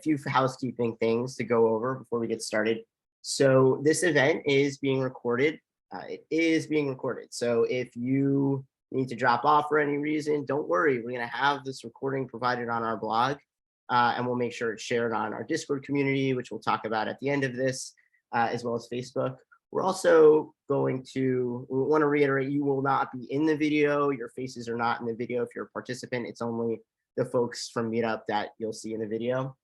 few housekeeping things to go over before we get started. So this event is being recorded. It is being recorded. So if you need to drop off for any reason, don't worry. We're going to have this recording provided on our blog, and we'll make sure it's shared on our Discord community, which we'll talk about at the end of this, as well as Facebook. We're also going to, we want to reiterate, you will not be in the video. Your faces are not in the video if you're a participant. It's only the folks from Meetup that you'll see in the video.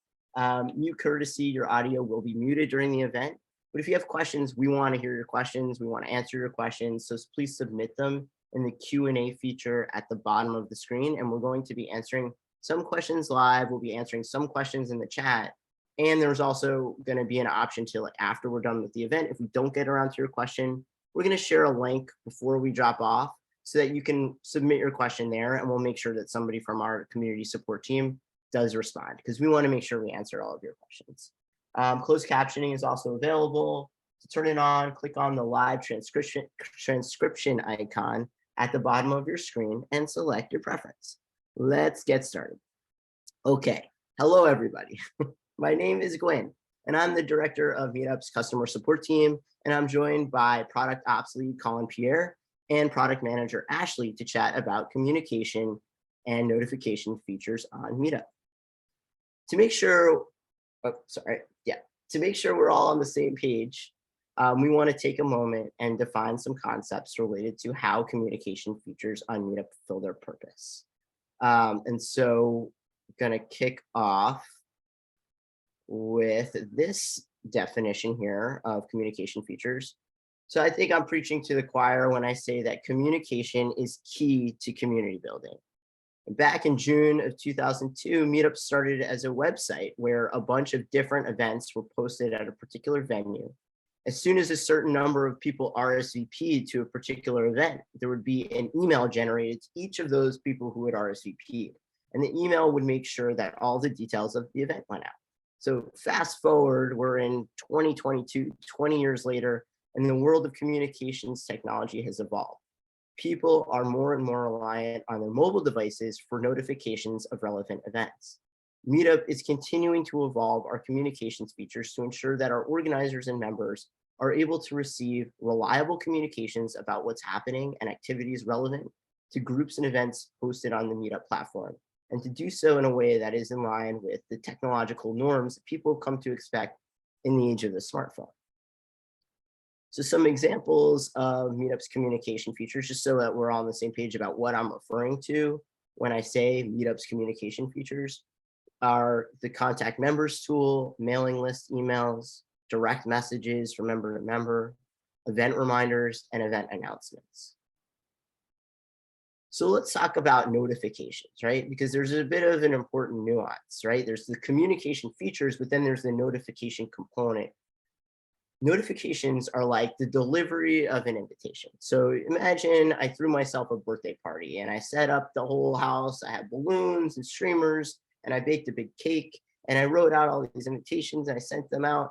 Mute courtesy, your audio will be muted during the event. But if you have questions, we want to hear your questions. We want to answer your questions. So please submit them in the Q&A feature at the bottom of the screen. And we're going to be answering some questions live. We'll be answering some questions in the chat. And there's also going to be an option to, like, after we're done with the event, if we don't get around to your question, we're going to share a link before we drop off so that you can submit your question there, and we'll make sure that somebody from our community support team does respond, because we want to make sure we answer all of your questions. Closed captioning is also available. To turn it on, click on the live transcription icon at the bottom of your screen and select your preference. Let's get started. Okay, hello everybody. My name is Gwen, and I'm the director of Meetup's customer support team, and I'm joined by product ops lead Colin Pierre and product manager Ashley to chat about communication and notification features on Meetup. To make sure, to make sure we're all on the same page, we want to take a moment and define some concepts related to how communication features on Meetup fulfill their purpose. And so I'm going to kick off with this definition here of communication features. So I think I'm preaching to the choir when I say that communication is key to community building. Back in June of 2002, Meetup started as a website where a bunch of different events were posted at a particular venue. As soon as a certain number of people RSVP'd to a particular event, there would be an email generated to each of those people who had RSVP'd. And the email would make sure that all the details of the event went out. So fast forward, we're in 2022, 20 years later, and the world of communications technology has evolved. People are more and more reliant on their mobile devices for notifications of relevant events. Meetup is continuing to evolve our communications features to ensure that our organizers and members are able to receive reliable communications about what's happening and activities relevant to groups and events hosted on the Meetup platform, and to do so in a way that is in line with the technological norms that people have come to expect in the age of the smartphone. So some examples of Meetup's communication features, just so that we're all on the same page about what I'm referring to when I say Meetup's communication features, are the contact members tool, mailing list emails, direct messages from member to member, event reminders, and event announcements. So let's talk about notifications, right? Because there's a bit of an important nuance, right? There's the communication features, but then there's the notification component. Notifications are like the delivery of an invitation. So imagine I threw myself a birthday party and I set up the whole house. I had balloons and streamers, and I baked a big cake, and I wrote out all these invitations and I sent them out.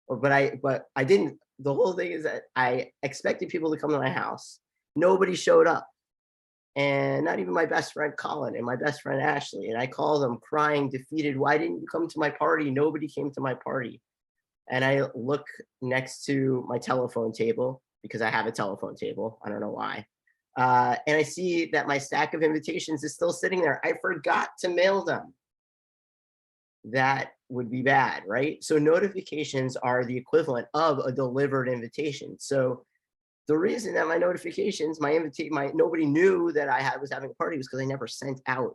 But I didn't. The whole thing is that I expected people to come to my house. Nobody showed up. And not even my best friend Colin and my best friend Ashley. And I called them crying, defeated. Why didn't you come to my party? Nobody came to my party. And I look next to my telephone table, because I have a telephone table. I don't know why. And I see that my stack of invitations is still sitting there. I forgot to mail them. That would be bad, right? So notifications are the equivalent of a delivered invitation. So the reason that my notifications, nobody knew that I was having a party was because I never sent out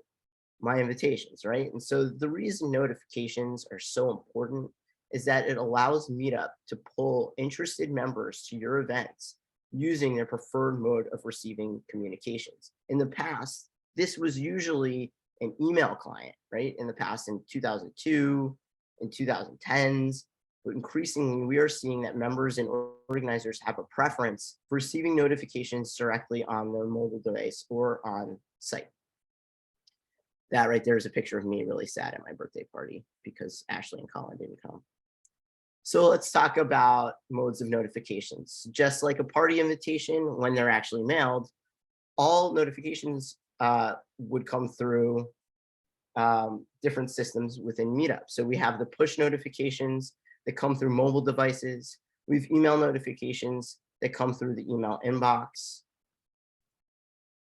my invitations, right? And so the reason notifications are so important is that it allows Meetup to pull interested members to your events using their preferred mode of receiving communications. In the past, this was usually an email client, right? In the past, in 2002, in 2010s, but increasingly we are seeing that members and organizers have a preference for receiving notifications directly on their mobile device or on site. That right there is a picture of me really sad at my birthday party because Ashley and Colin didn't come. So let's talk about modes of notifications. Just like a party invitation, when they're actually mailed, all notifications would come through different systems within Meetup. So we have the push notifications that come through mobile devices. We have email notifications that come through the email inbox.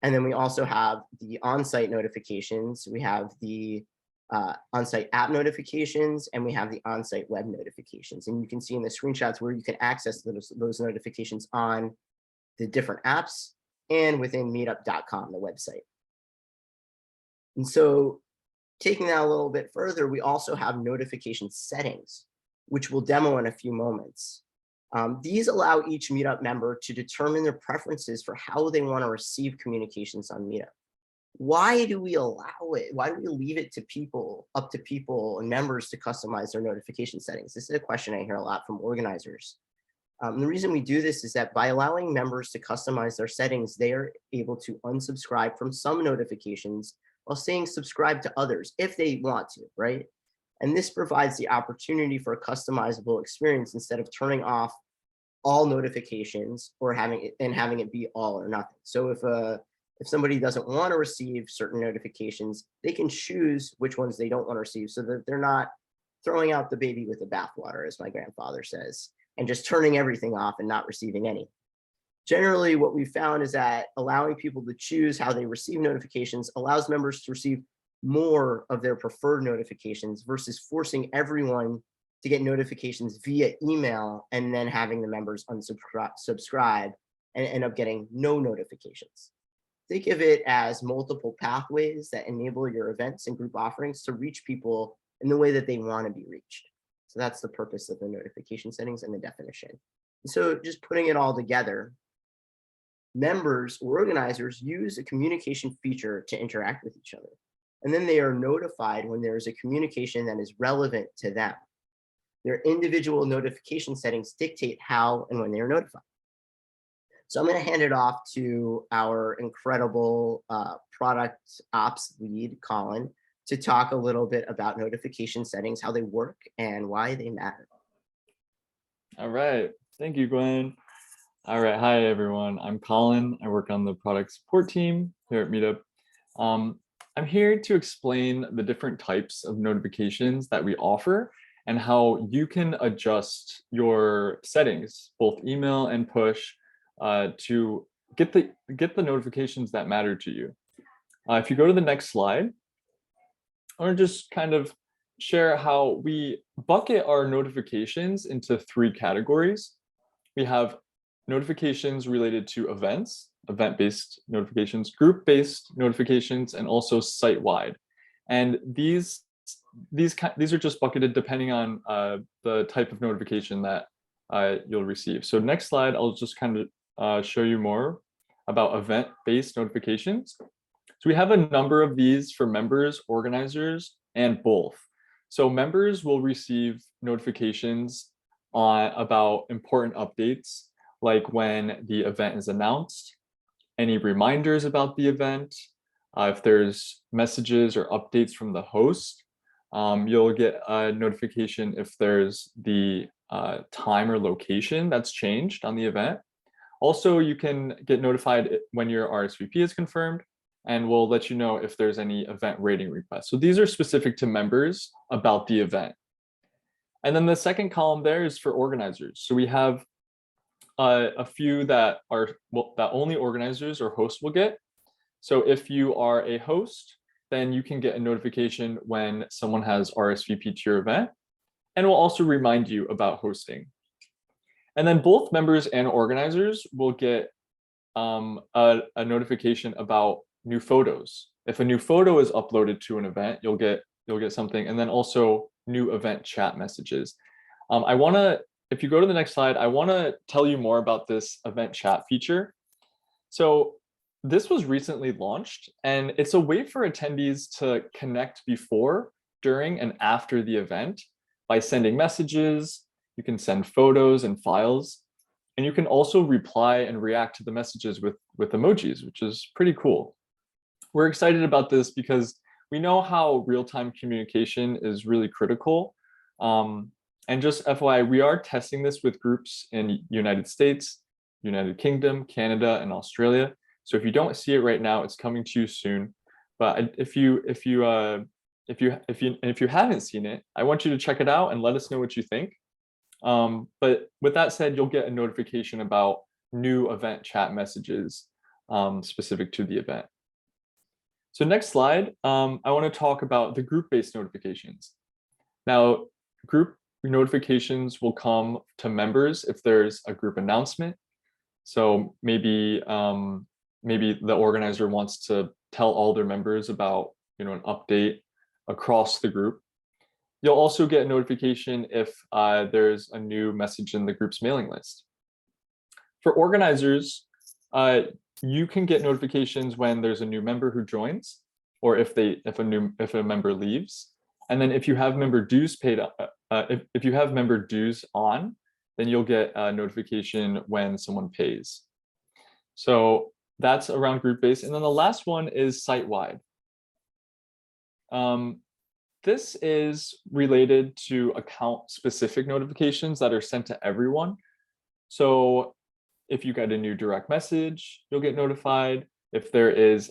And then we also have the on-site notifications. We have the on-site app notifications, and we have the on-site web notifications. And you can see in the screenshots where you can access those notifications on the different apps and within meetup.com, the website. And so taking that a little bit further, we also have notification settings, which we'll demo in a few moments. These allow each Meetup member to determine their preferences for how they want to receive communications on Meetup. Why do we allow it? Why do we leave it to people, up to people and members to customize their notification settings? This is a question I hear a lot from organizers. The reason we do this is that by allowing members to customize their settings, they are able to unsubscribe from some notifications while staying subscribed to others if they want to, right? And this provides the opportunity for a customizable experience instead of turning off all notifications or having it be all or nothing. So if somebody doesn't want to receive certain notifications, they can choose which ones they don't want to receive so that they're not throwing out the baby with the bathwater, as my grandfather says, and just turning everything off and not receiving any. Generally, what we found is that allowing people to choose how they receive notifications allows members to receive more of their preferred notifications versus forcing everyone to get notifications via email and then having the members unsubscribe and end up getting no notifications. Think of it as multiple pathways that enable your events and group offerings to reach people in the way that they want to be reached. So that's the purpose of the notification settings and the definition. And so just putting it all together, members or organizers use a communication feature to interact with each other. And then they are notified when there is a communication that is relevant to them. Their individual notification settings dictate how and when they are notified. So I'm going to hand it off to our incredible product ops lead, Colin, to talk a little bit about notification settings, how they work, and why they matter. All right. Thank you, Glenn. All right. Hi, everyone. I'm Colin. I work on the product support team here at Meetup. I'm here to explain the different types of notifications that we offer and how you can adjust your settings, both email and push, to get the notifications that matter to you. If you go to the next slide, I want to just kind of share how we bucket our notifications into 3 categories. We have notifications related to events, event-based notifications, group-based notifications, and also site-wide. And these are just bucketed depending on the type of notification that you'll receive. So next slide, I'll just kind of show you more about event-based notifications. So we have a number of these for members, organizers, and both. So members will receive notifications about important updates, like when the event is announced, any reminders about the event, if there's messages or updates from the host, you'll get a notification if there's the time or location that's changed on the event. Also, you can get notified when your RSVP is confirmed, and we'll let you know if there's any event rating requests. So these are specific to members about the event. And then the second column there is for organizers. So we have a few that only organizers or hosts will get. So if you are a host, then you can get a notification when someone has RSVP to your event, and will also remind you about hosting. And then both members and organizers will get a notification about new photos. If a new photo is uploaded to an event, you'll get something, and then also new event chat messages. If you go to the next slide, I want to tell you more about this event chat feature. So this was recently launched, and it's a way for attendees to connect before, during, and after the event by sending messages. You can send photos and files, and you can also reply and react to the messages with emojis, which is pretty cool. We're excited about this because we know how real-time communication is really critical. And just FYI, we are testing this with groups in United States, United Kingdom, Canada, and Australia. So if you don't see it right now, it's coming to you soon. But if you if you haven't seen it, I want you to check it out and let us know what you think. But with that said, you'll get a notification about new event chat messages specific to the event. So next slide, I want to talk about the group-based notifications. Now, group notifications will come to members if there's a group announcement. So maybe maybe the organizer wants to tell all their members about an update across the group. You'll also get a notification if there's a new message in the group's mailing list. For organizers, you can get notifications when there's a new member who joins, or if a member leaves. And then if you have member dues paid, if you have member dues on, then you'll get a notification when someone pays. So that's around group-based. And then the last one is site-wide. This is related to account-specific notifications that are sent to everyone. So if you get a new direct message, you'll get notified. If there is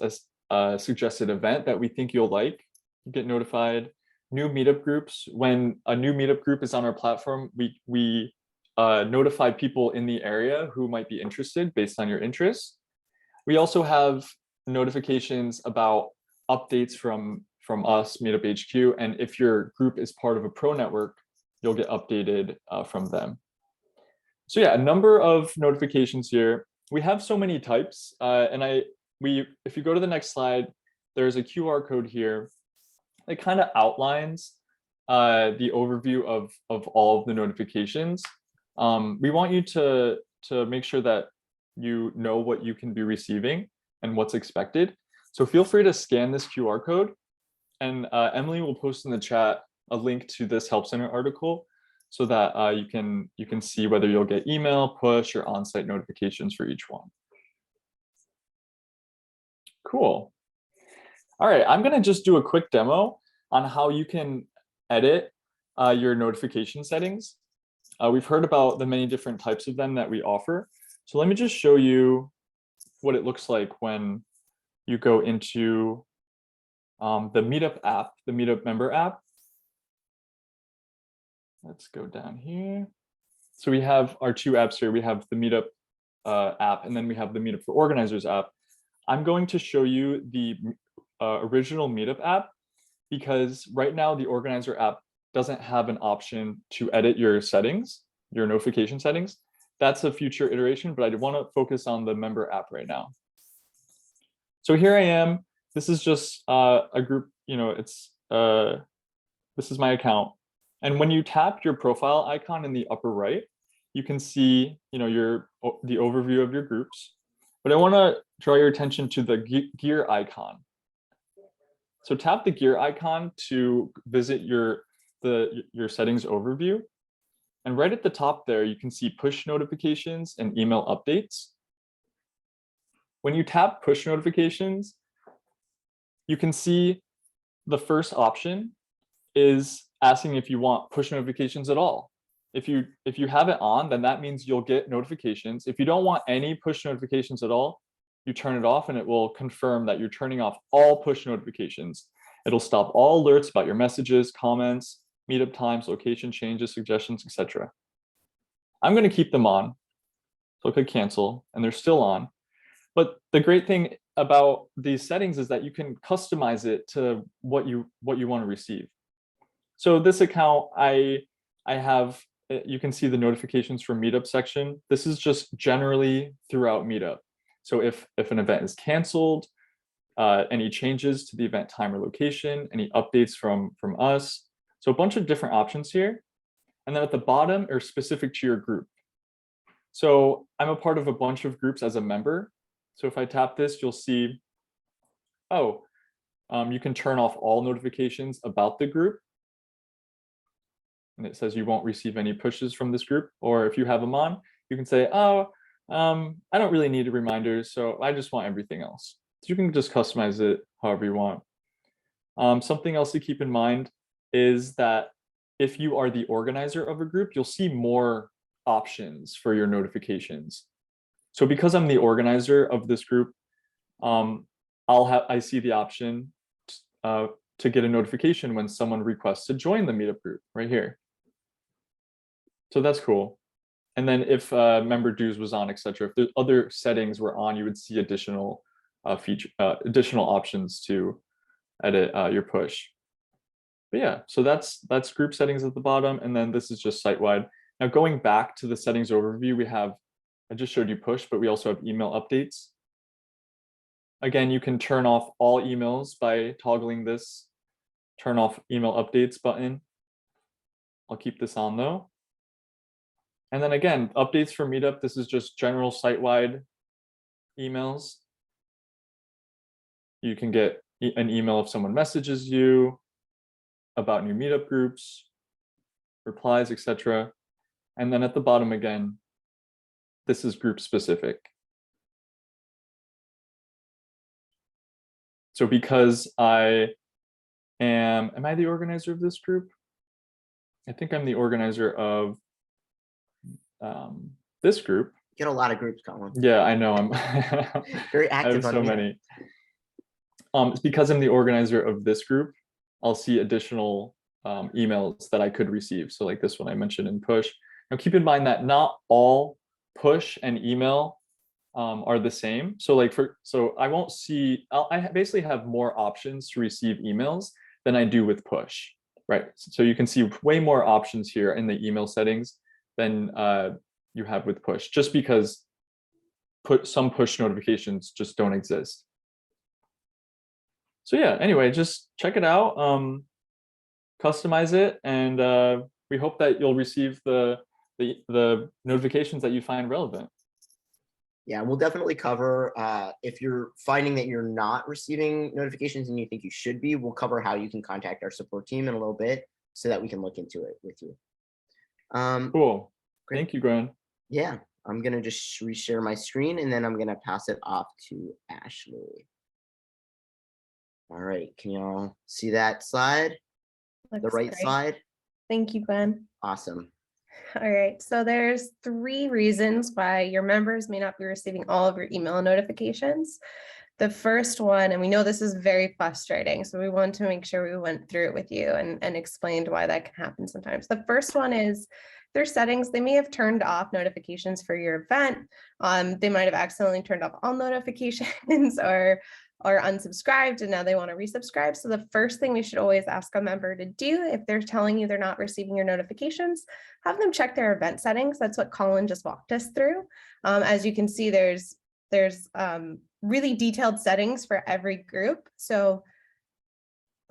a suggested event that we think you'll like, you get notified. New meetup groups, when a new meetup group is on our platform, we notify people in the area who might be interested based on your interests. We also have notifications about updates from us, Meetup HQ, and if your group is part of a pro network, you'll get updated from them. So yeah, a number of notifications here. We have so many types, and if you go to the next slide, there's a QR code here. It kind of outlines the overview of all of the notifications. We want you to make sure that you know what you can be receiving and what's expected. So feel free to scan this QR code, and Emily will post in the chat a link to this Help Center article so that you can see whether you'll get email, push, or on-site notifications for each one. Cool. All right, I'm gonna just do a quick demo on how you can edit your notification settings. We've heard about the many different types of them that we offer. So let me just show you what it looks like when you go into the Meetup app, the Meetup member app. Let's go down here. So we have our two apps here. We have the Meetup app, and then we have the Meetup for Organizers app. I'm going to show you the original Meetup app because right now the Organizer app doesn't have an option to edit your settings, your notification settings. That's a future iteration, but I want to focus on the member app right now. So here I am. This is just a group, this is my account. And when you tap your profile icon in the upper right, you can see, the overview of your groups. But I want to draw your attention to the gear icon. So tap the gear icon to visit your settings overview. And right at the top there, you can see push notifications and email updates. When you tap push notifications, you can see the first option is asking if you want push notifications at all. If you have it on, then that means you'll get notifications. If you don't want any push notifications at all, you turn it off and it will confirm that you're turning off all push notifications. It'll stop all alerts about your messages, comments, meetup times, location changes, suggestions, etc. I'm going to keep them on. So click cancel, and they're still on. But the great thing about these settings is that you can customize it to what you want to receive. So this account, I have, you can see the notifications for Meetup section. This is just generally throughout Meetup. So if an event is canceled, any changes to the event time or location, any updates from us. So a bunch of different options here. And then at the bottom are specific to your group. So I'm a part of a bunch of groups as a member. So if I tap this, you'll see, you can turn off all notifications about the group. And it says you won't receive any pushes from this group. Or if you have them on, you can say, I don't really need reminders, so I just want everything else. So you can just customize it however you want. Something else to keep in mind is that if you are the organizer of a group, you'll see more options for your notifications. So because I'm the organizer of this group, I see the option to get a notification when someone requests to join the meetup group right here. So that's cool. And then if member dues was on, etc., if the other settings were on, you would see additional additional options to edit your push. But yeah, so that's group settings at the bottom, and then this is just site-wide. Now going back to the settings overview, I just showed you push, but we also have email updates. Again, you can turn off all emails by toggling this turn off email updates button. I'll keep this on though. And then again, updates for Meetup, this is just general site-wide emails. You can get an email if someone messages you about new Meetup groups, replies, etc. And then at the bottom again, this is group specific. So because am I the organizer of this group? I think I'm the organizer of this group. You get a lot of groups, Colin. Yeah, I know. I'm very active. I have so many. Because I'm the organizer of this group, I'll see additional emails that I could receive. So like this one I mentioned in push. Now keep in mind that not all push and email are the same. So I won't see, I basically have more options to receive emails than I do with push, right? So you can see way more options here in the email settings than you have with push, just because some push notifications just don't exist. So yeah, anyway, just check it out, customize it, and we hope that you'll receive the notifications that you find relevant. Yeah, we'll definitely cover, if you're finding that you're not receiving notifications and you think you should be, we'll cover how you can contact our support team in a little bit so that we can look into it with you. Cool. Great. Thank you, Gwen. Yeah, I'm going to just reshare my screen and then I'm going to pass it off to Ashley. All right, can y'all see that slide? Looks the right great. slide? Thank you, Gwen. Awesome. All right, so there's 3 reasons why your members may not be receiving all of your email notifications. The first one, and we know this is very frustrating, so we want to make sure we went through it with you and explained why that can happen sometimes. The first one is their settings. They may have turned off notifications for your event. They might have accidentally turned off all notifications or unsubscribed, and now they want to resubscribe. So the first thing we should always ask a member to do, if they're telling you they're not receiving your notifications, have them check their event settings. That's what Colin just walked us through. As you can see, there's really detailed settings for every group. So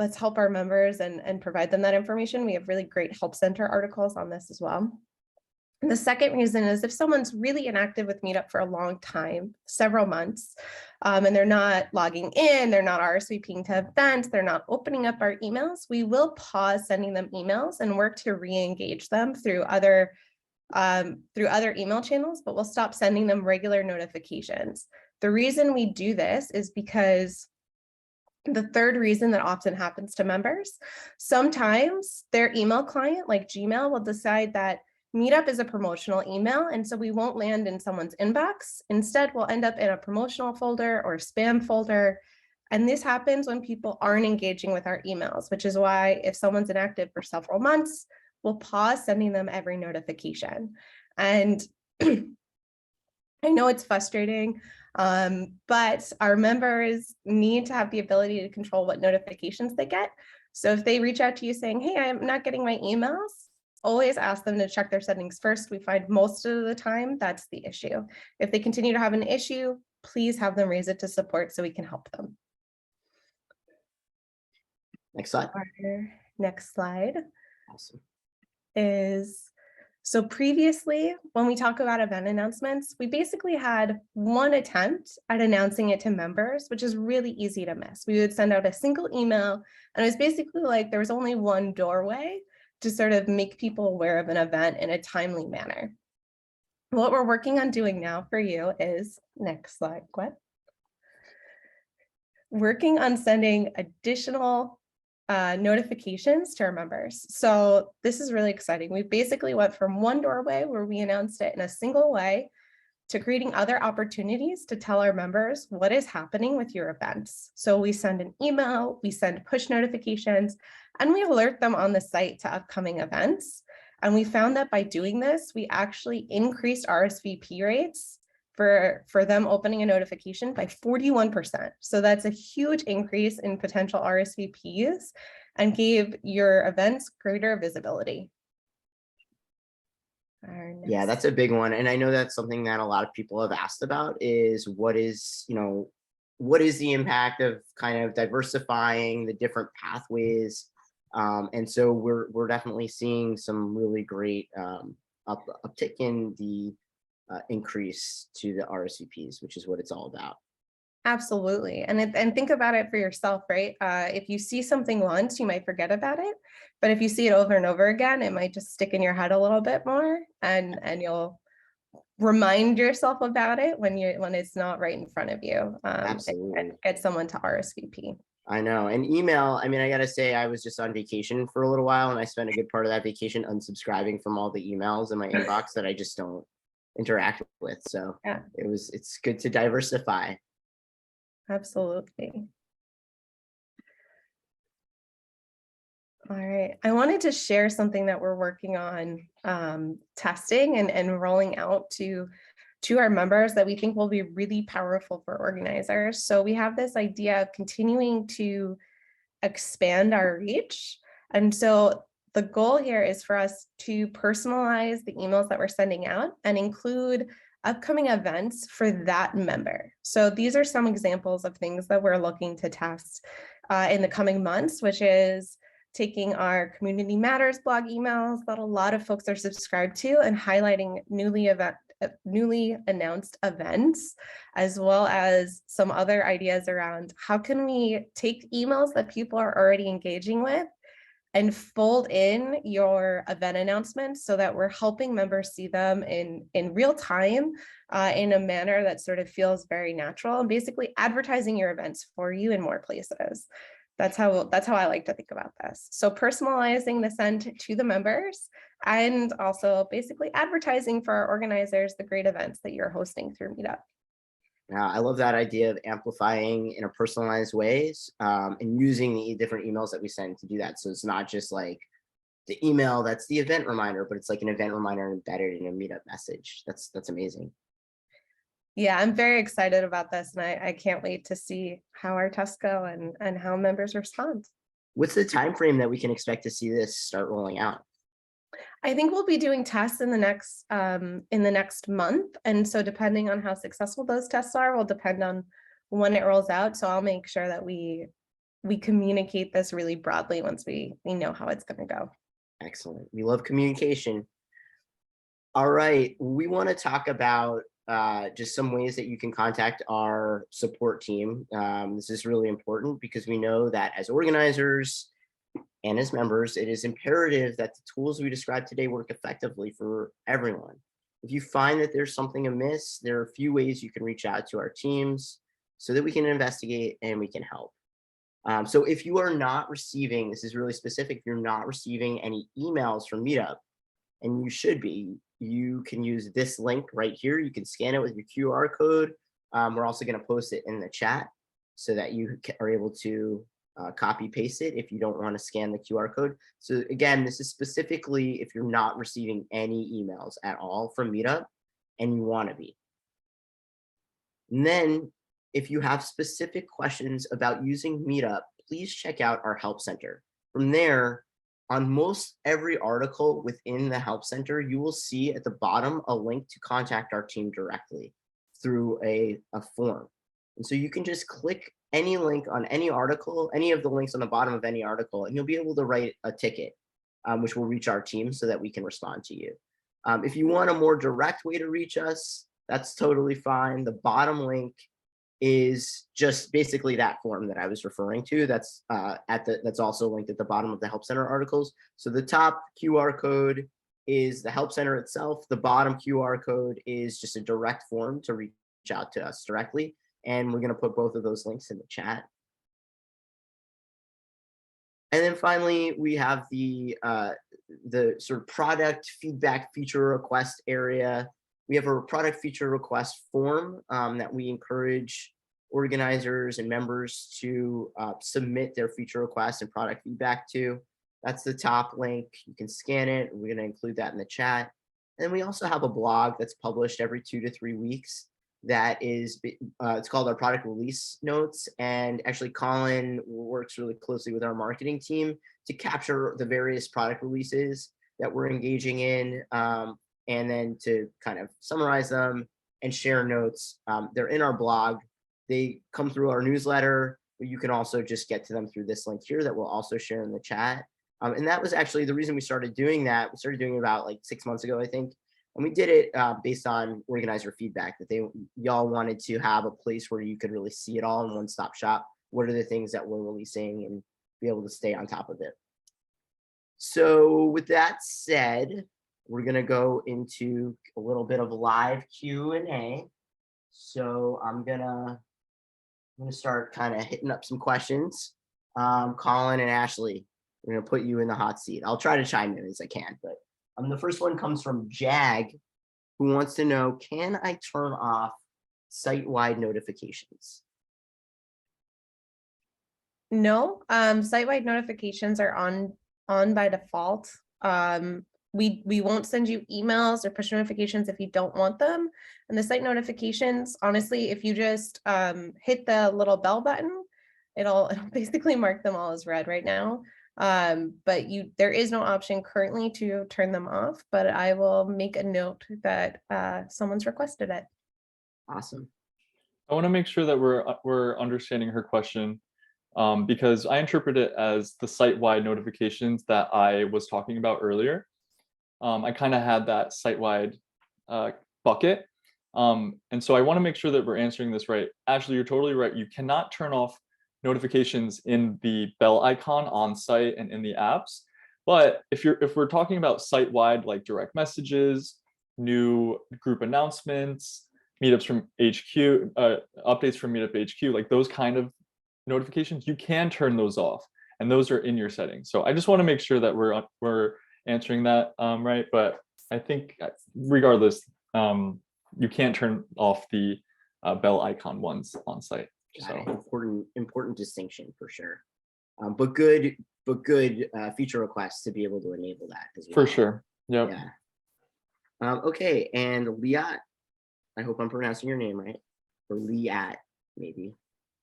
let's help our members and provide them that information. We have really great help center articles on this as well. And the second reason is if someone's really inactive with Meetup for a long time, several months, and they're not logging in, they're not RSVPing to events, they're not opening up our emails, we will pause sending them emails and work to re-engage them through other email channels, but we'll stop sending them regular notifications. The reason we do this is because the third reason that often happens to members, sometimes their email client like Gmail will decide that Meetup is a promotional email, and so we won't land in someone's inbox. Instead, we'll end up in a promotional folder or spam folder. And this happens when people aren't engaging with our emails, which is why if someone's inactive for several months, we'll pause sending them every notification. And I know it's frustrating, but our members need to have the ability to control what notifications they get. So if they reach out to you saying, hey, I'm not getting my emails, always ask them to check their settings first. We find most of the time that's the issue. If they continue to have an issue, please have them raise it to support so we can help them. Next slide. Our next slide Awesome. is, so previously when we talk about event announcements, we basically had one attempt at announcing it to members, which is really easy to miss. We would send out a single email and it was basically like there was only one doorway to sort of make people aware of an event in a timely manner. What we're working on doing now for you is, next slide, Gwen. Working on sending additional notifications to our members. So this is really exciting. We basically went from one doorway where we announced it in a single way to creating other opportunities to tell our members what is happening with your events. So we send an email, we send push notifications, and we alert them on the site to upcoming events. And we found that by doing this, we actually increased RSVP rates for them opening a notification by 41%. So that's a huge increase in potential RSVPs and gave your events greater visibility. Yeah, that's a big one. And I know that's something that a lot of people have asked about is what is the impact of kind of diversifying the different pathways? And so we're definitely seeing some really great uptick in the increase to the RSVPs, which is what it's all about. Absolutely. And think about it for yourself, right? If you see something once, you might forget about it. But if you see it over and over again, it might just stick in your head a little bit more, and you'll remind yourself about it when it's not right in front of you. Absolutely. And get someone to RSVP. I know. And email, I mean, I gotta say, I was just on vacation for a little while, and I spent a good part of that vacation unsubscribing from all the emails in my inbox that I just don't interact with. So Yeah. It's good to diversify. Absolutely. All right. I wanted to share something that we're working on testing and rolling out to our members that we think will be really powerful for organizers. So we have this idea of continuing to expand our reach. And so the goal here is for us to personalize the emails that we're sending out and include upcoming events for that member. So these are some examples of things that we're looking to test in the coming months, which is taking our Community Matters blog emails that a lot of folks are subscribed to and highlighting newly announced events, as well as some other ideas around how can we take emails that people are already engaging with and fold in your event announcements so that we're helping members see them in real time in a manner that sort of feels very natural, and basically advertising your events for you in more places. That's how I like to think about this. So personalizing the send to the members, and also basically advertising for our organizers the great events that you're hosting through Meetup. I love that idea of amplifying in a personalized ways and using the different emails that we send to do that. So it's not just like the email that's the event reminder, but it's like an event reminder embedded in a Meetup message. That's amazing. Yeah, I'm very excited about this, and I can't wait to see how our tests go and how members respond. What's the time frame that we can expect to see this start rolling out? I think we'll be doing tests in the next month, and so depending on how successful those tests are will depend on when it rolls out. So I'll make sure that we communicate this really broadly once we know how it's going to go. Excellent. We love communication. All right, we want to talk about just some ways that you can contact our support team. This is really important because we know that as organizers and as members, it is imperative that the tools we described today work effectively for everyone. If you find that there's something amiss, there are a few ways you can reach out to our teams so that we can investigate and we can help. So if you are not receiving, this is really specific, if you're not receiving any emails from Meetup, and you should be, you can use this link right here. You can scan it with your QR code. We're also going to post it in the chat so that you are able to copy paste it if you don't want to scan the QR code. So again, this is specifically if you're not receiving any emails at all from Meetup and you want to be. And then if you have specific questions about using Meetup, please check out our Help Center. From there, on most every article within the Help Center, you will see at the bottom a link to contact our team directly through a form. And so you can just click any link on any article, any of the links on the bottom of any article, and you'll be able to write a ticket, which will reach our team so that we can respond to you. If you want a more direct way to reach us, that's totally fine. The bottom link is just basically that form that I was referring to. That's that's also linked at the bottom of the Help Center articles. So the top QR code is the Help Center itself. The bottom QR code is just a direct form to reach out to us directly. And we're going to put both of those links in the chat. And then finally, we have the sort of product feedback feature request area. we have a product feature request form that we encourage organizers and members to submit their feature requests and product feedback to. That's the top link. You can scan it. We're going to include that in the chat. And we also have a blog that's published every 2 to 3 weeks. That is, it's called our product release notes. And actually, Colin works really closely with our marketing team to capture the various product releases that we're engaging in, and then to kind of summarize them and share notes. They're in our blog. They come through our newsletter, but you can also just get to them through this link here that we'll also share in the chat. And that was actually the reason we started doing that. We started doing it about like 6 months ago, I think. And we did it based on organizer feedback that y'all wanted to have a place where you could really see it all in one-stop shop. What are the things that we're releasing and be able to stay on top of it. So with that said, we're going to go into a little bit of live Q&A. So I'm gonna start kind of hitting up some questions. Colin and Ashley, we're gonna put you in the hot seat. I'll try to chime in as I can, but the first one comes from Jag, who wants to know, can I turn off site-wide notifications? No, site-wide notifications are on by default. We won't send you emails or push notifications if you don't want them. And the site notifications, honestly, if you just hit the little bell button, it'll basically mark them all as red right now. But there is no option currently to turn them off, but I will make a note that someone's requested it. Awesome. I want to make sure that we're understanding her question, because I interpret it as the site-wide notifications that I was talking about earlier. I kind of had that site-wide bucket. And so I want to make sure that we're answering this right. Ashley, you're totally right. You cannot turn off notifications in the bell icon on site and in the apps. But if we're talking about site-wide, like direct messages, new group announcements, meetups from HQ, updates from Meetup HQ, like those kind of notifications, you can turn those off, and those are in your settings. So I just want to make sure that we're answering that right. But I think regardless, you can't turn off the bell icon ones on site. So important distinction for sure. But good feature requests to be able to enable that as well. For sure. Yep. Yeah. Okay, and Liat, I hope I'm pronouncing your name right, or Liat maybe,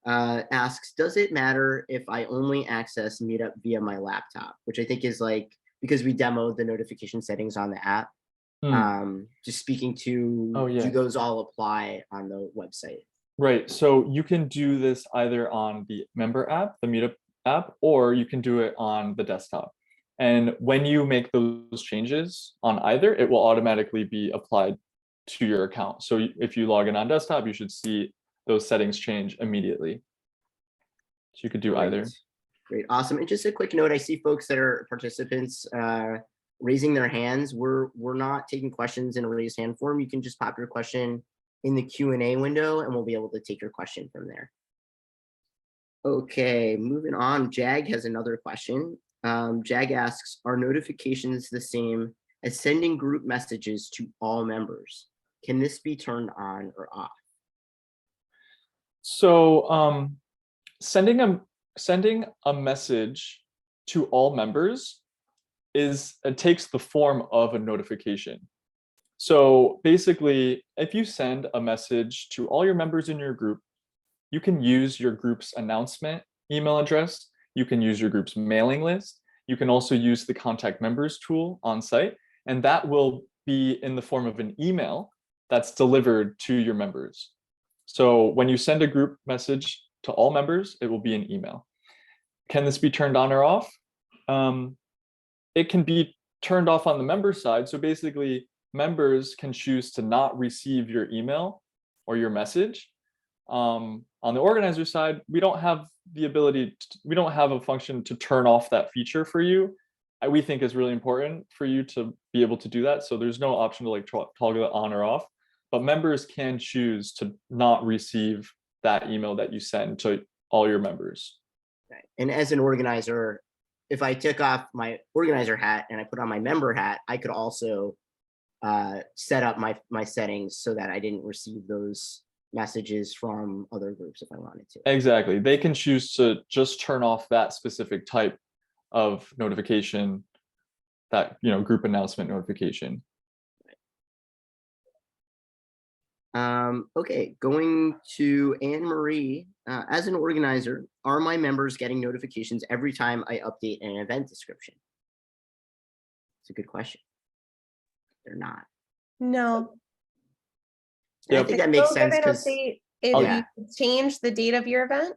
asks, does it matter if I only access Meetup via my laptop? Which I think is like, because we demoed the notification settings on the app. Just speaking to, do those all apply on the website? Right. So you can do this either on the member app, the Meetup app, or you can do it on the desktop. And when you make those changes on either, it will automatically be applied to your account. So if you log in on desktop, you should see those settings change immediately. So you could do either. Great. Awesome. And just a quick note, I see folks that are participants raising their hands. We're not taking questions in a raised hand form. You can just pop your question in the Q&A window and we'll be able to take your question from there. Okay, moving on. Jag has another question. Jag asks, are notifications the same as sending group messages to all members? Can this be turned on or off? So sending a message to all members it takes the form of a notification. So basically, if you send a message to all your members in your group, you can use your group's announcement email address. You can use your group's mailing list. You can also use the contact members tool on site, and that will be in the form of an email that's delivered to your members. So when you send a group message to all members, it will be an email. Can this be turned on or off? It can be turned off on the member side. So basically, members can choose to not receive your email or your message. On the organizer side, we don't have the ability, we don't have a function to turn off that feature for you. We think is really important for you to be able to do that. So there's no option to like toggle it on or off, but members can choose to not receive that email that you send to all your members. Right. And as an organizer, if I took off my organizer hat and I put on my member hat, I could also set up my settings so that I didn't receive those messages from other groups if I wanted to. Exactly. They can choose to just turn off that specific type of notification, that group announcement notification. Okay, going to Anne Marie. As an organizer, are my members getting notifications every time I update an event description? It's a good question. They're not. No. And I Yep. think that makes They'll get sense an because update if yeah. you change the date of your event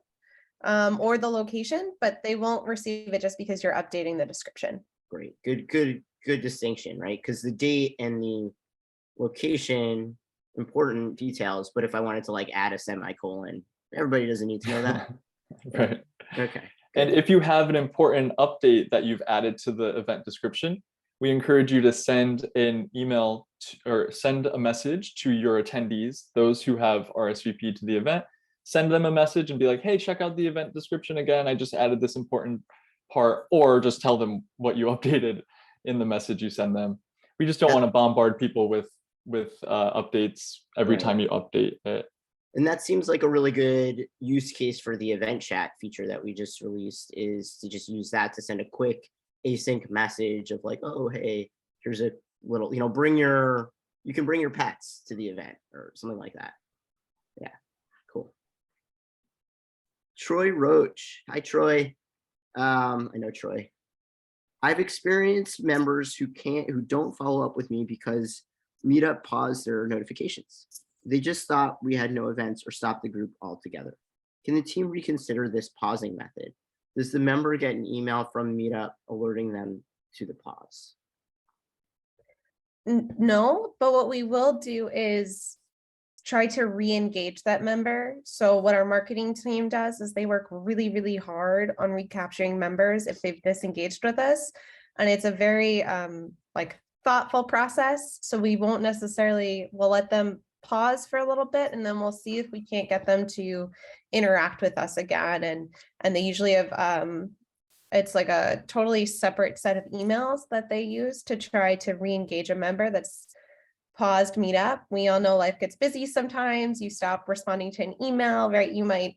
or the location, but they won't receive it just because you're updating the description. Great, good distinction, right? Because the date and the location, important details, but if I wanted to like add a semicolon, everybody doesn't need to know that. Right. Okay. And if you have an important update that you've added to the event description, we encourage you to send an email or send a message to your attendees, those who have RSVP'd to the event. Send them a message and be like, hey, check out the event description again. I just added this important part, or just tell them what you updated in the message you send them. We just don't want to bombard people with updates every time you update it. And that seems like a really good use case for the event chat feature that we just released, is to just use that to send a quick async message of like, oh, hey, here's a little, you can bring your pets to the event or something like that. Yeah, cool. Troy Roach. Hi, Troy. I know Troy. I've experienced members who don't follow up with me because Meetup paused their notifications. They just thought we had no events or stopped the group altogether. Can the team reconsider this pausing method? Does the member get an email from Meetup alerting them to the pause? No, but what we will do is try to re-engage that member. So what our marketing team does is they work really, really hard on recapturing members if they've disengaged with us. And it's a very thoughtful process. So we won't necessarily, we'll let them pause for a little bit and then we'll see if we can't get them to interact with us again. And they usually have, it's like a totally separate set of emails that they use to try to re-engage a member that's paused Meetup. We all know life gets busy sometimes. You stop responding to an email, right? You might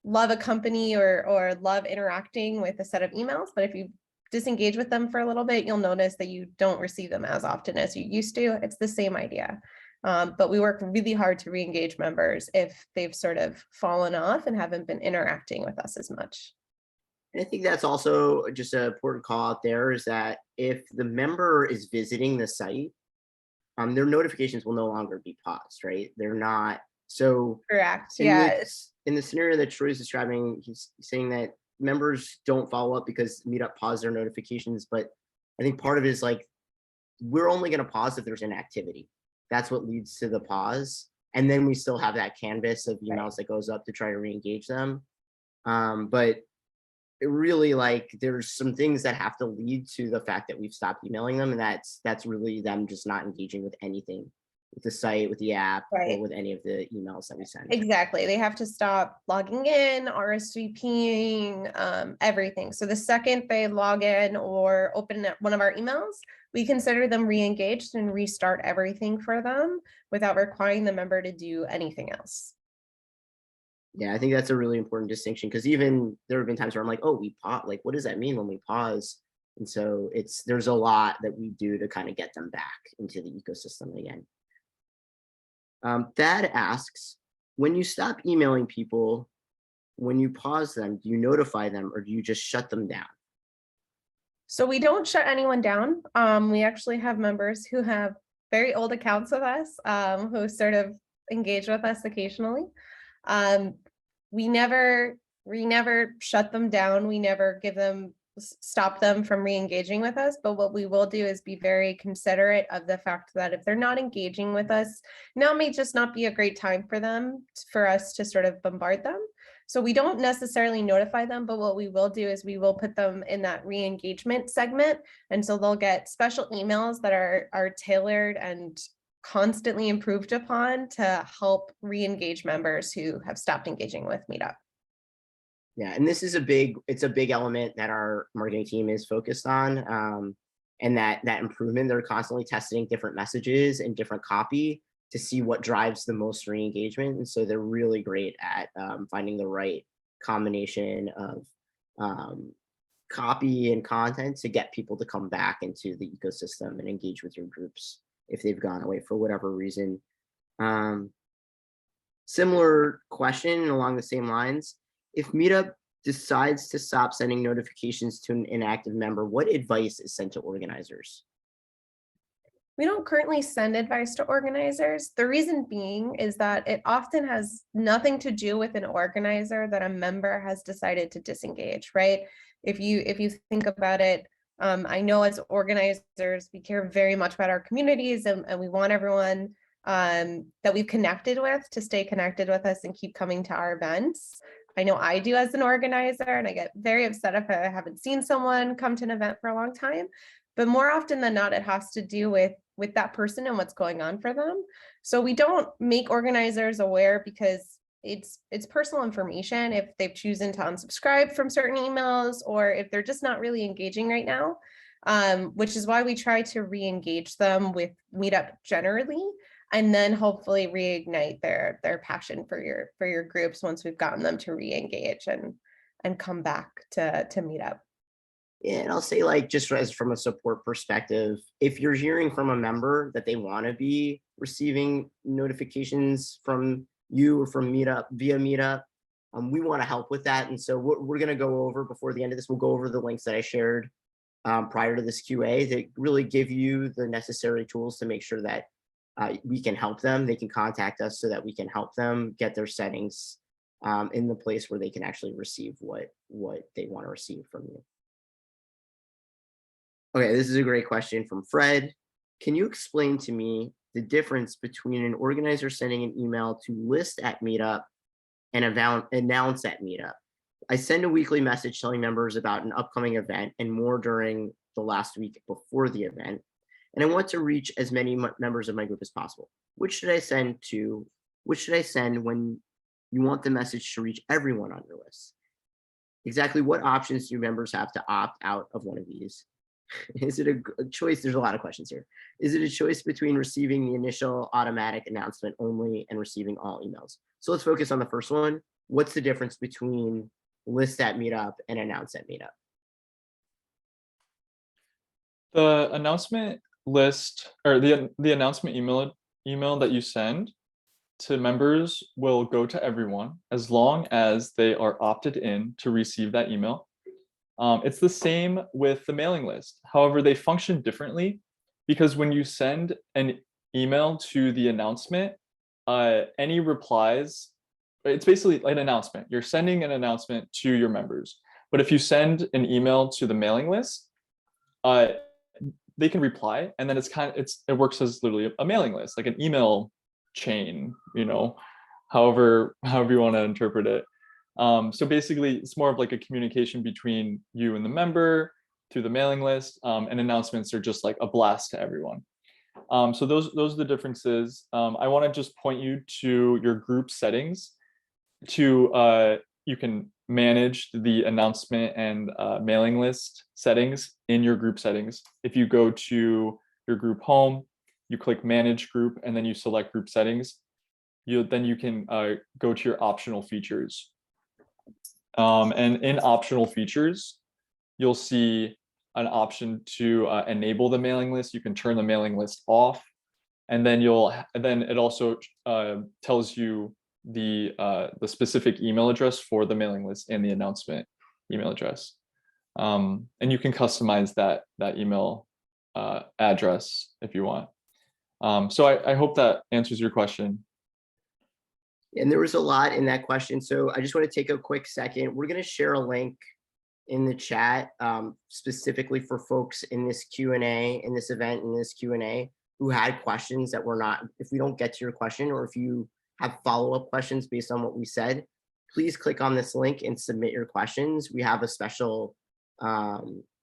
love a company or love interacting with a set of emails, but if you disengage with them for a little bit, you'll notice that you don't receive them as often as you used to. It's the same idea. But we work really hard to re-engage members if they've sort of fallen off and haven't been interacting with us as much. I think that's also just an important call out there, is that if the member is visiting the site, their notifications will no longer be paused, right? They're not. So correct. In the scenario that Troy's describing, he's saying that members don't follow up because Meetup paused their notifications. But I think part of it is like, we're only going to pause if there's an activity. That's what leads to the pause. And then we still have that canvas of emails that goes up to try to re-engage them. But it really, like, there's some things that have to lead to the fact that we've stopped emailing them, and that's really them just not engaging with anything, with the site, with the app, or with any of the emails that we send. Exactly. They have to stop logging in, RSVPing, everything. So the second they log in or open one of our emails, we consider them re-engaged and restart everything for them without requiring the member to do anything else. Yeah, I think that's a really important distinction, because even there have been times where I'm like, oh, we pause. Like, what does that mean when we pause? And so there's a lot that we do to kind of get them back into the ecosystem again. Thad asks, when you stop emailing people, when you pause them, do you notify them or do you just shut them down? So we don't shut anyone down. We actually have members who have very old accounts with us, who sort of engage with us occasionally. We never shut them down. We never stop them from re-engaging with us. But what we will do is be very considerate of the fact that if they're not engaging with us, now may just not be a great time for us to sort of bombard them. So we don't necessarily notify them, but what we will do is we will put them in that re-engagement segment. And so they'll get special emails that are tailored and constantly improved upon to help re-engage members who have stopped engaging with Meetup. Yeah, and this is it's a big element that our marketing team is focused on. and that improvement. They're constantly testing different messages and different copy to see what drives the most re-engagement. And so they're really great at finding the right combination of copy and content to get people to come back into the ecosystem and engage with your groups if they've gone away for whatever reason. Similar question along the same lines. If Meetup decides to stop sending notifications to an inactive member, what advice is sent to organizers? We don't currently send advice to organizers. The reason being is that it often has nothing to do with an organizer that a member has decided to disengage, right? If you think about it, I know as organizers, we care very much about our communities, and we want everyone that we've connected with to stay connected with us and keep coming to our events. I know I do as an organizer, and I get very upset if I haven't seen someone come to an event for a long time. But more often than not, it has to do with that person and what's going on for them. So we don't make organizers aware because it's personal information if they've chosen to unsubscribe from certain emails, or if they're just not really engaging right now, which is why we try to re-engage them with Meetup generally, and then hopefully reignite their passion for your groups once we've gotten them to re-engage and come back to Meetup. Yeah, and I'll say, like, just as from a support perspective, if you're hearing from a member that they want to be receiving notifications from you or from Meetup via Meetup, we want to help with that. And so what we're going to go over before the end of this, we'll go over the links that I shared prior to this QA to really give you the necessary tools to make sure that we can help them. They can contact us so that we can help them get their settings in the place where they can actually receive what they want to receive from you. Okay, this is a great question from Fred. Can you explain to me the difference between an organizer sending an email to list at Meetup and announce at Meetup? I send a weekly message telling members about an upcoming event and more during the last week before the event, and I want to reach as many members of my group as possible. Which should I send to? Which should I send when you want the message to reach everyone on your list? Exactly what options do members have to opt out of one of these? Is it a choice? There's a lot of questions here. Is it a choice between receiving the initial automatic announcement only and receiving all emails? So let's focus on the first one. What's the difference between list at Meetup and announce at Meetup? The announcement list, or the announcement email that you send to members will go to everyone as long as they are opted in to receive that email. It's the same with the mailing list. However, they function differently because when you send an email to the announcement, any replies, it's basically like an announcement. You're sending an announcement to your members. But if you send an email to the mailing list, they can reply, and then it works as literally a mailing list, like an email chain, however you want to interpret it. So basically, it's more of like a communication between you and the member through the mailing list, and announcements are just like a blast to everyone. So those are the differences. I want to just point you to your group settings. You can manage the announcement and mailing list settings in your group settings. If you go to your group home, you click manage group, and then you select group settings. Then you can go to your optional features. And in optional features, you'll see an option to enable the mailing list. You can turn the mailing list off, and then it also tells you the specific email address for the mailing list and the announcement email address. And you can customize that email address if you want. So I hope that answers your question. And there was a lot in that question. So I just want to take a quick second. We're going to share a link in the chat specifically for folks in this Q&A, in this event, in this Q&A, who had questions that were not, if we don't get to your question, or if you have follow-up questions based on what we said, please click on this link and submit your questions. We have a special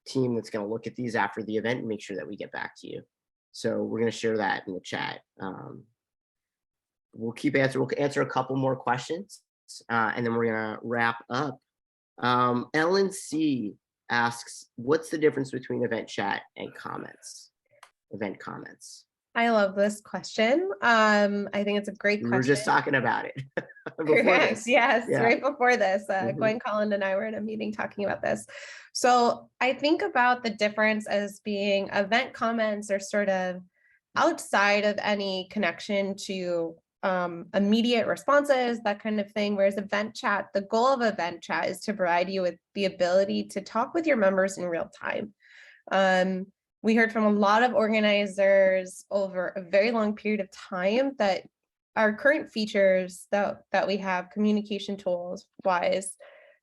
team that's going to look at these after the event and make sure that we get back to you. So we're going to share that in the chat. We'll answer a couple more questions, and then we're gonna wrap up. Ellen C, asks, what's the difference between event chat and comments? Event comments. I love this question. I think it's a great We were question. just talking about it before Correct. this. Yes, Yeah. right before this, Mhm. Gwen, Colin, and I were in a meeting talking about this. So I think about the difference as being event comments are sort of outside of any connection to immediate responses, that kind of thing. Whereas event chat, the goal of event chat is to provide you with the ability to talk with your members in real time. We heard from a lot of organizers over a very long period of time that our current features that we have, communication tools wise,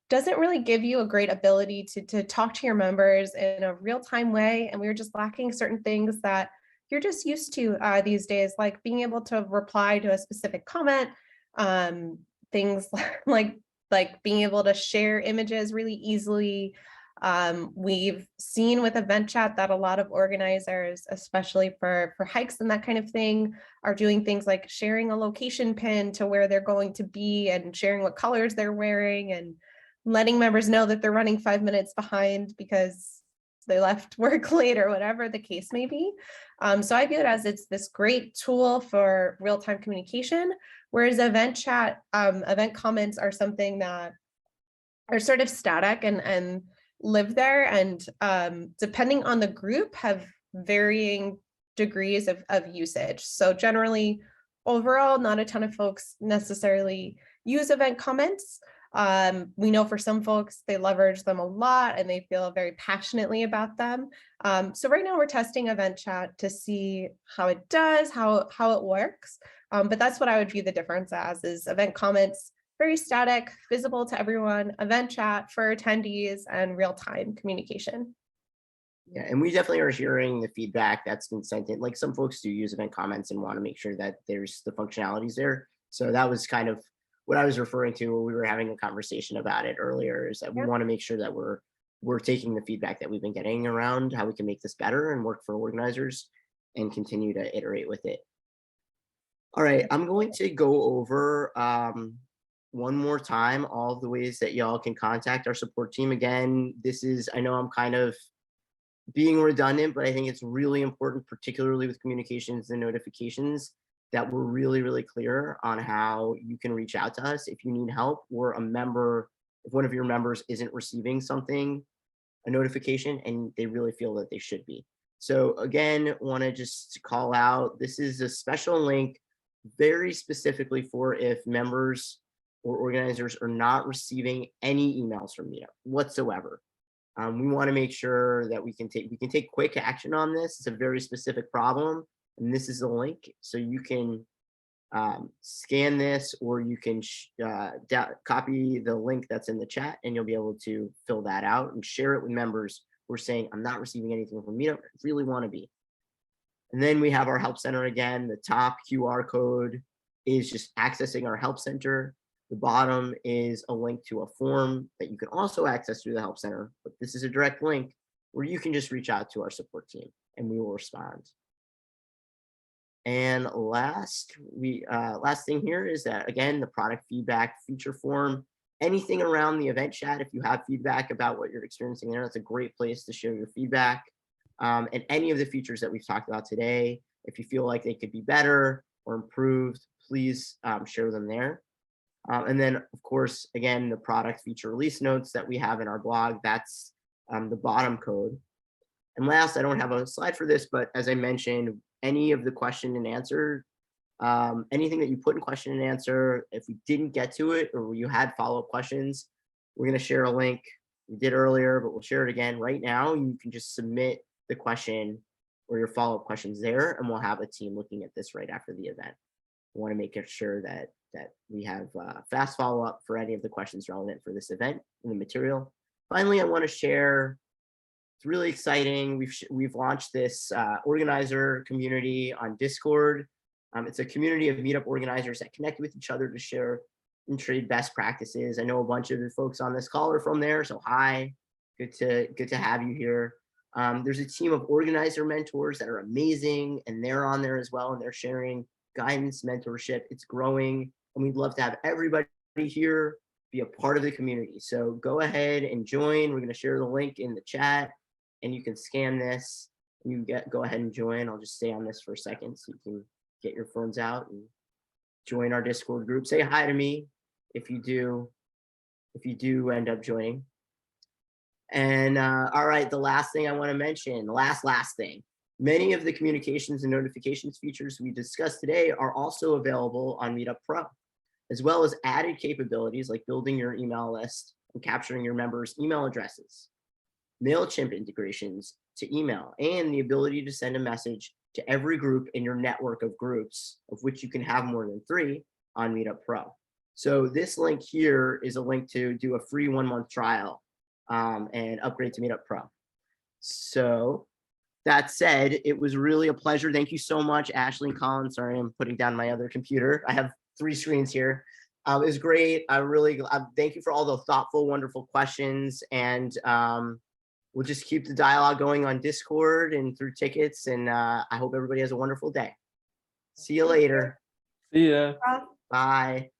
doesn't really give you a great ability to talk to your members in a real-time way. And we were just lacking certain things that you're just used to these days, like being able to reply to a specific comment, things like being able to share images really easily. We've seen with event chat that a lot of organizers, especially for hikes and that kind of thing, are doing things like sharing a location pin to where they're going to be and sharing what colors they're wearing and letting members know that they're running 5 minutes behind because they left work late or whatever the case may be. So I view it as it's this great tool for real-time communication, whereas event chat, event comments are something that are sort of static and live there, and depending on the group have varying degrees of usage. So generally, overall, not a ton of folks necessarily use event comments. We know for some folks, they leverage them a lot and they feel very passionately about them. So right now we're testing event chat to see how it does, how it works. But that's what I would view the difference as, is event comments, very static, visible to everyone, event chat for attendees, and real-time communication. Yeah, and we definitely are hearing the feedback that's been sent in. Like some folks do use event comments and want to make sure that there's the functionalities there. So that was kind of what I was referring to when we were having a conversation about it earlier, is that we want to make sure that we're taking the feedback that we've been getting around how we can make this better and work for organizers and continue to iterate with it. All right, I'm going to go over one more time all of the ways that y'all can contact our support team. Again, this is, I know I'm kind of being redundant, but I think it's really important, particularly with communications and notifications, that we're really, really clear on how you can reach out to us if you need help, or a member, if one of your members isn't receiving something, a notification, and they really feel that they should be. So again, want to just call out, this is a special link very specifically for if members or organizers are not receiving any emails from Meetup whatsoever. We want to make sure that we can take quick action on this. It's a very specific problem, and this is the link. So you can scan this, or you can copy the link that's in the chat, and you'll be able to fill that out and share it with members who are saying, I'm not receiving anything from Meetup, I really want to be. And then we have our help center again. The top QR code is just accessing our help center. The bottom is a link to a form that you can also access through the help center, but this is a direct link where you can just reach out to our support team and we will respond. And last thing here is that, again, the product feedback feature form, anything around the event chat, if you have feedback about what you're experiencing there, that's a great place to share your feedback. And any of the features that we've talked about today, if you feel like they could be better or improved, please share them there. And then, of course, again, the product feature release notes that we have in our blog, that's the bottom code. And last, I don't have a slide for this, but as I mentioned, any of the question and answer, anything that you put in question and answer, if we didn't get to it or you had follow-up questions, we're going to share a link. We did earlier, but we'll share it again right now. You can just submit the question or your follow-up questions there, and we'll have a team looking at this right after the event. We want to make sure that we have fast follow-up for any of the questions relevant for this event in the material. Finally, I want to share, it's really exciting. We've launched this organizer community on Discord. It's a community of Meetup organizers that connect with each other to share and trade best practices. I know a bunch of the folks on this call are from there, so hi, good to have you here. There's a team of organizer mentors that are amazing, and they're on there as well, and they're sharing guidance, mentorship. It's growing, and we'd love to have everybody here be a part of the community. So go ahead and join. We're going to share the link in the chat, and you can scan this. You go ahead and join. I'll just stay on this for a second so you can get your phones out and join our Discord group. Say hi to me if you do end up joining. And all right, the last thing I want to mention, the last thing, many of the communications and notifications features we discussed today are also available on Meetup Pro, as well as added capabilities like building your email list and capturing your members' email addresses, MailChimp integrations to email, and the ability to send a message to every group in your network of groups, of which you can have more than 3 on Meetup Pro. So this link here is a link to do a free 1-month trial and upgrade to Meetup Pro. So that said, it was really a pleasure. Thank you so much, Ashley and Colin. Sorry, I'm putting down my other computer. I have 3 screens here. It was great. I really thank you for all the thoughtful, wonderful questions. And we'll just keep the dialogue going on Discord and through tickets. And I hope everybody has a wonderful day. See you later. See ya. Bye.